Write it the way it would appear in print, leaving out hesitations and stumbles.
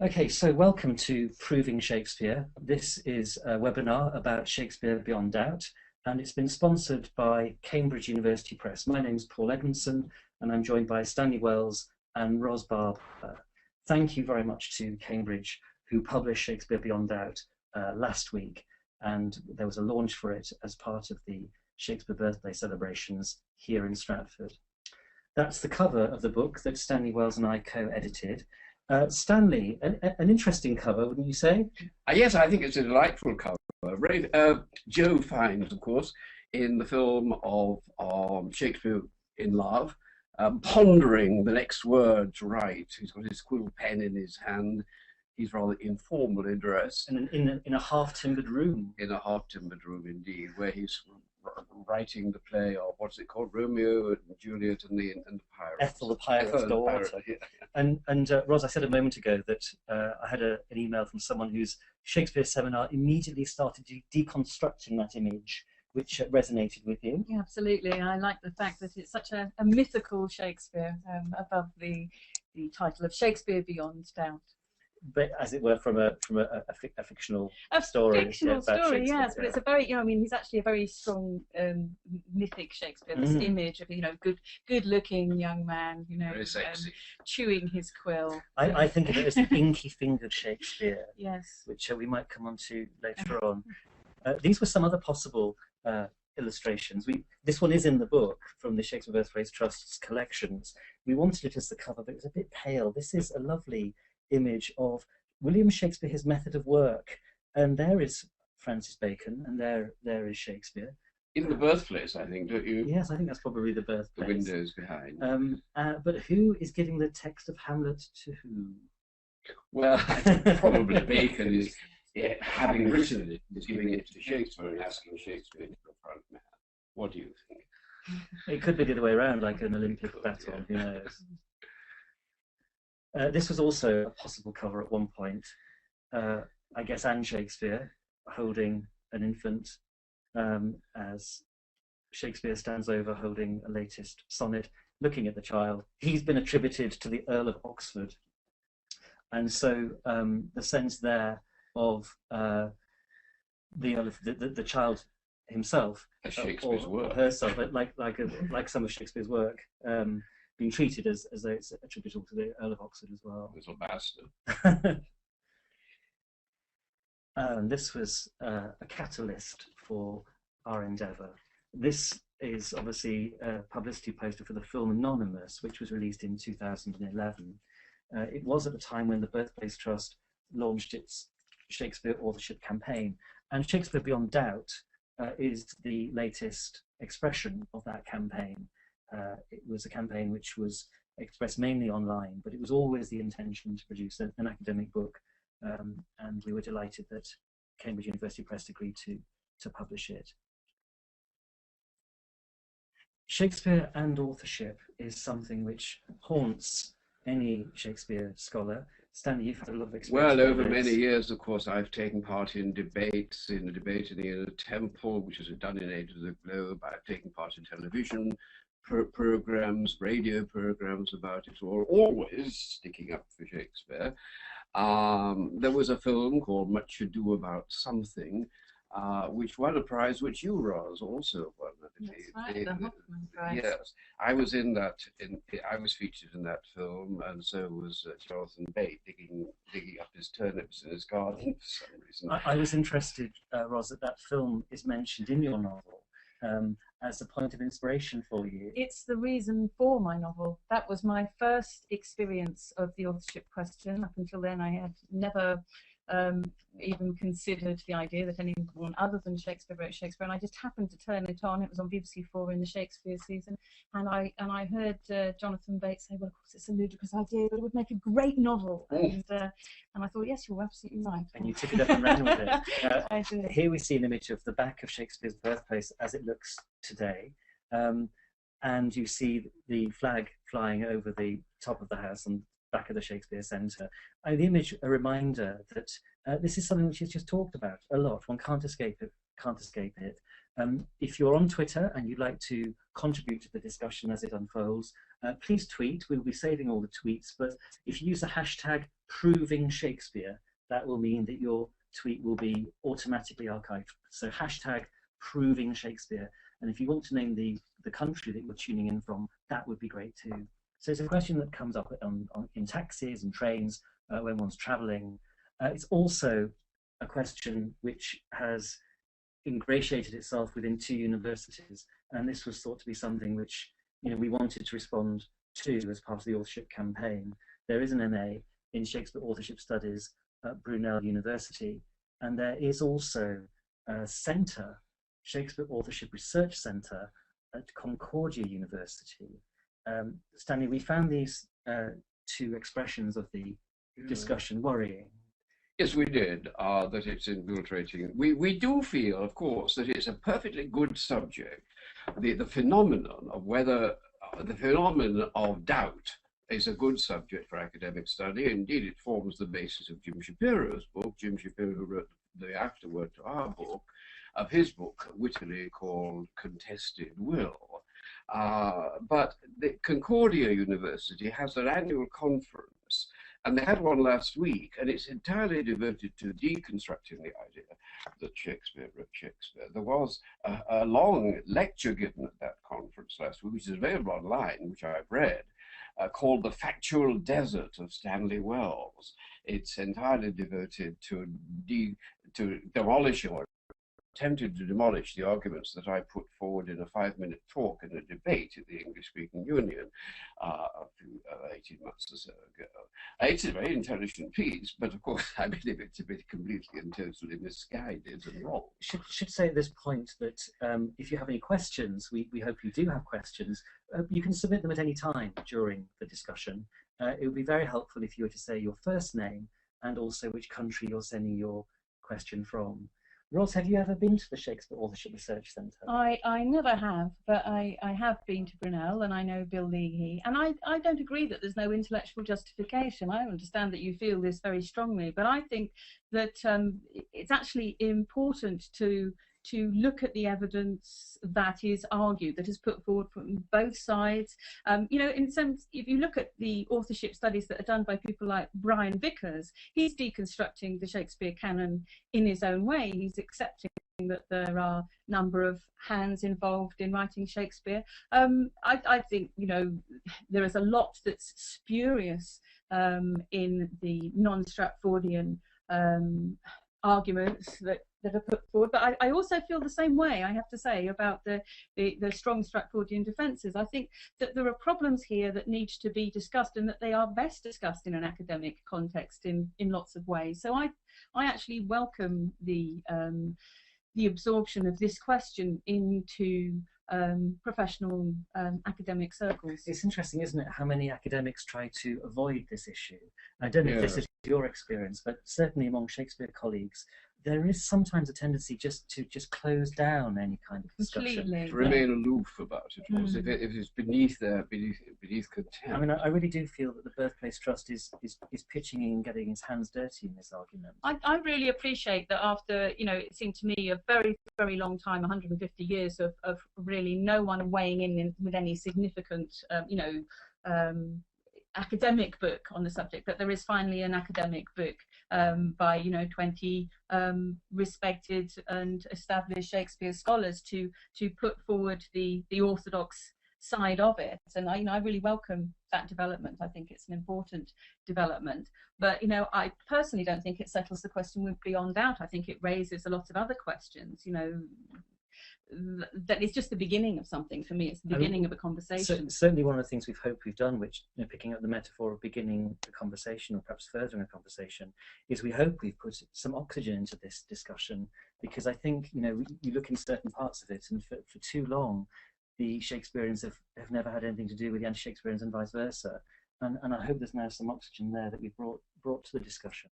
Okay, so welcome to Proving Shakespeare. This is a webinar about Shakespeare Beyond Doubt, and it's been sponsored by Cambridge University Press. My name's Paul Edmondson, and I'm joined by Stanley Wells and Ros Barber. Thank you very much to Cambridge, who published Shakespeare Beyond Doubt last week, and there was a launch for it as part of the Shakespeare birthday celebrations here in Stratford. That's the cover of the book that Stanley Wells and I co-edited. Stanley, an interesting cover, wouldn't you say? Yes, I think it's a delightful cover. Joe finds, of course, in the film of Shakespeare in Love, pondering the next words right. He's got his quill pen in his hand. He's rather informally dressed. In a half-timbered room. In a half-timbered room, indeed, where he's writing the play of, what's it called, Romeo and Juliet and the Pirates. Ethel the Pirate's daughter. Yeah. And Ros, I said a moment ago that I had an email from someone whose Shakespeare seminar immediately started deconstructing that image, which resonated with you. Yeah, absolutely. I like the fact that it's such a mythical Shakespeare above the title of Shakespeare Beyond Doubt. But as it were, from a fictional story. Fictional story, yes. But it's a very, I mean, he's actually a very strong mythic Shakespeare. This image of, good-looking young man, very sexy, chewing his quill. I think of it as the inky-fingered Shakespeare. Yes. Which we might come on to later on. These were some other possible illustrations. This one is in the book from the Shakespeare Birthplace Trust's collections. We wanted it as the cover, but it was a bit pale. This is a lovely image of William Shakespeare, his method of work, and there is Francis Bacon, and there is Shakespeare. In the birthplace, I think, don't you? Yes, I think that's probably the birthplace. The windows behind. But who is giving the text of Hamlet to whom? Well, probably Bacon is, having written it, is giving it to Shakespeare and asking Shakespeare to be the front man. What do you think? It could be the other way around, like an Olympic battle, who knows? This was also a possible cover at one point. I guess Anne Shakespeare holding an infant as Shakespeare stands over holding a latest sonnet, looking at the child. He's been attributed to the Earl of Oxford. And so the sense there of the child himself, Shakespeare's work, herself, like some of Shakespeare's work, being treated as though it's attributable to the Earl of Oxford as well. Little bastard. And this was a catalyst for our endeavour. This is obviously a publicity poster for the film Anonymous, which was released in 2011. It was at the time when the Birthplace Trust launched its Shakespeare Authorship campaign, and Shakespeare Beyond Doubt is the latest expression of that campaign. It was a campaign which was expressed mainly online, but it was always the intention to produce an academic book, and we were delighted that Cambridge University Press agreed to publish it. Shakespeare and authorship is something which haunts any Shakespeare scholar. Stanley, you've had a lot of experience. Well, over many years, of course, I've taken part in debates, in a debate in the Inner Temple, which is done in Age of the Globe. I've taken part in television programs, radio programs about it all, always sticking up for Shakespeare. There was a film called Much Ado About Something, which won a prize, which you, Ros, also won. That's right, the Hoffman Prize. Yes, I was in that. I was featured in that film, and so was Jonathan Bate digging up his turnips in his garden for some reason. I was interested, Ros, that film is mentioned in your novel as a point of inspiration for you. It's the reason for my novel. That was my first experience of the authorship question. Up until then, I had never even considered the idea that anyone other than Shakespeare wrote Shakespeare, and I just happened to turn it on. It was on BBC4 in the Shakespeare season, and I heard Jonathan Bates say, "Well, of course, it's a ludicrous idea, but it would make a great novel." And I thought, yes, you're absolutely right. And you took it up and ran with it. I did. Here we see an image of the back of Shakespeare's birthplace as it looks today, and you see the flag flying over the top of the house and back of the Shakespeare Centre. The image, a reminder that this is something which is just talked about a lot. One can't escape it. If you're on Twitter and you'd like to contribute to the discussion as it unfolds, please tweet. We'll be saving all the tweets, but if you use the hashtag proving Shakespeare, that will mean that your tweet will be automatically archived. So hashtag proving Shakespeare. And if you want to name the country that you're tuning in from, that would be great too. So it's a question that comes up in taxis and trains when one's traveling. It's also a question which has ingratiated itself within 2 universities, and this was thought to be something which we wanted to respond to as part of the authorship campaign. There is an MA in Shakespeare Authorship Studies at Brunel University, and there is also a centre, Shakespeare Authorship Research Centre at Concordia University. Stanley, we found these 2 expressions of the discussion worrying. Yes, we did, that it's infiltrating. We do feel, of course, that it's a perfectly good subject. The phenomenon of whether, the phenomenon of doubt is a good subject for academic study. Indeed, it forms the basis of Jim Shapiro's book. Jim Shapiro, who wrote the afterword to our book, of his book, wittily called Contested Will. But the Concordia University has an annual conference, and they had one last week, and it's entirely devoted to deconstructing the idea that Shakespeare wrote Shakespeare. There was a long lecture given at that conference last week, which is available online, which I've read, called The Factual Desert of Stanley Wells. It's entirely devoted to demolishing or attempted to demolish the arguments that I put forward in a 5-minute talk in a debate at the English-speaking Union 18 months or so ago. It's a very intelligent piece, but of course I believe it's a bit completely and totally misguided and wrong. Should say at this point that if you have any questions, we hope you do have questions, you can submit them at any time during the discussion. It would be very helpful if you were to say your first name and also which country you're sending your question from. Ros, have you ever been to the Shakespeare Authorship Research Centre? I never have, but I have been to Brunel, and I know Bill Leahy, and I don't agree that there's no intellectual justification. I understand that you feel this very strongly, but I think that it's actually important to look at the evidence that is argued, that is put forward from both sides. In sense, if you look at the authorship studies that are done by people like Brian Vickers, he's deconstructing the Shakespeare canon in his own way. He's accepting that there are a number of hands involved in writing Shakespeare. I think, there is a lot that's spurious in the non-Stratfordian arguments that are put forward, but I also feel the same way, I have to say, about the strong Stratfordian defences. I think that there are problems here that need to be discussed, and that they are best discussed in an academic context in lots of ways. So I actually welcome the absorption of this question into professional academic circles. It's interesting, isn't it, how many academics try to avoid this issue. I don't know if this is your experience, but certainly among Shakespeare colleagues, there is sometimes a tendency to close down any kind of discussion. Completely. To remain aloof about it, if it's beneath contempt. I mean, I really do feel that the Birthplace Trust is pitching in and getting its hands dirty in this argument. I really appreciate that after, it seemed to me a very, very long time, 150 years of really no one weighing in with any significant, academic book on the subject, that there is finally an academic book by 20 respected and established Shakespeare scholars to put forward the orthodox side of it, and I really welcome that development. I think it's an important development, but I personally don't think it settles the question beyond doubt. I think it raises a lot of other questions. That it's just the beginning of something. For me, it's the beginning of a conversation. Certainly one of the things we've done, which, picking up the metaphor of beginning a conversation or perhaps furthering a conversation, is we hope we've put some oxygen into this discussion, because I think, you look in certain parts of it, and for too long, the Shakespeareans have never had anything to do with the anti-Shakespeareans and vice versa. And I hope there's now some oxygen there that we've brought to the discussion.